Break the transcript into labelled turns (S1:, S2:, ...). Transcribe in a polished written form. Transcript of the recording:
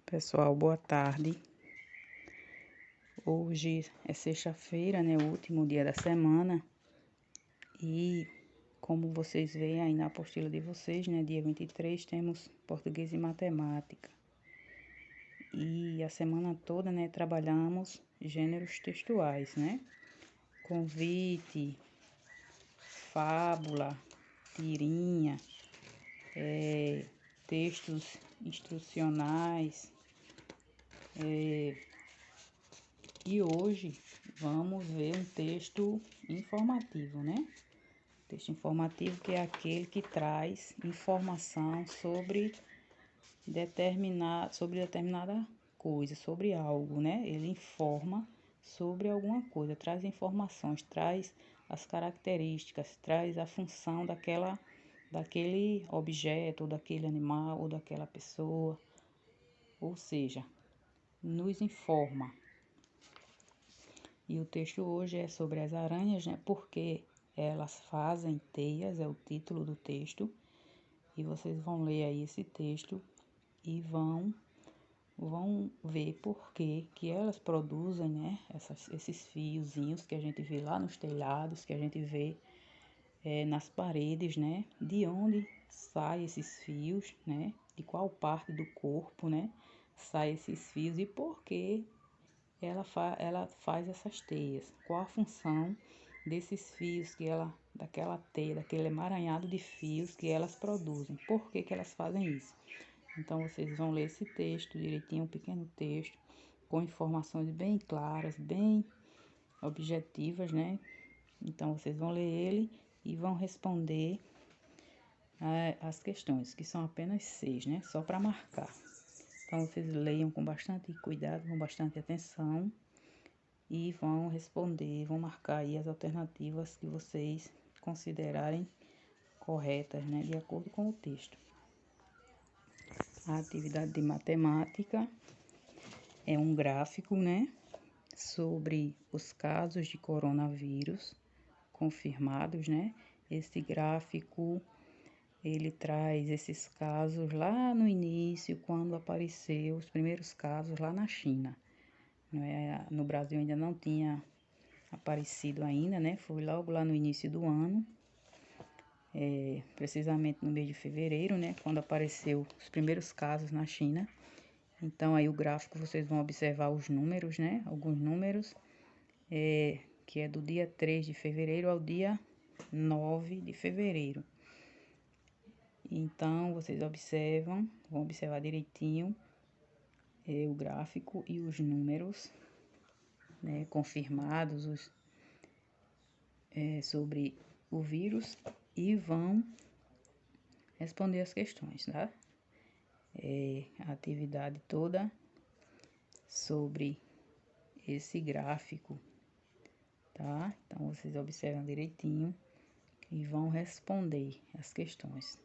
S1: Pessoal, boa tarde. Hoje é sexta-feira, né? O último dia da semana. E como vocês veem aí na apostila de vocês, né? Dia 23 temos português e matemática. E a semana toda, né? Trabalhamos gêneros textuais, né? Convite, fábula, tirinha, textos instrucionais. E hoje vamos ver um texto informativo, né? Texto informativo que é aquele que traz informação sobre determinada coisa, sobre algo, né? Ele informa sobre alguma coisa, traz informações, traz as características, traz a função daquele objeto, ou daquele animal, ou daquela pessoa. Ou seja, nos informa. E o texto hoje é sobre as aranhas, né? Porque elas fazem teias, é o título do texto. E vocês vão ler aí esse texto e vão ver por que elas produzem, né? Esses fiozinhos que a gente vê lá nos telhados, que a gente vê nas paredes, né? De onde saem esses fios, né? De qual parte do corpo, né? Saem esses fios e por que ela faz essas teias. Qual a função desses fios daquela teia, daquele emaranhado de fios que elas produzem? Por que elas fazem isso? Então, vocês vão ler esse texto direitinho, um pequeno texto, com informações bem claras, bem objetivas, né? Então, vocês vão ler ele e vão responder as questões, que são apenas 6, né? Só para marcar. Então, vocês leiam com bastante cuidado, com bastante atenção e vão responder, vão marcar aí as alternativas que vocês considerarem corretas, né? De acordo com o texto. A atividade de matemática é um gráfico, né? Sobre os casos de coronavírus confirmados, né? Esse gráfico ele traz esses casos lá no início, quando apareceu os primeiros casos lá na China. No Brasil ainda não tinha aparecido ainda, né? Foi logo lá no início do ano, precisamente no mês de fevereiro, né? Quando apareceu os primeiros casos na China. Então aí o gráfico vocês vão observar os números, né? Alguns números, que é do dia 3 de fevereiro ao dia 9 de fevereiro. Então, vocês vão observar direitinho o gráfico e os números, né, confirmados sobre o vírus e vão responder as questões, tá? A atividade toda sobre esse gráfico, tá? Então, vocês observam direitinho e vão responder as questões.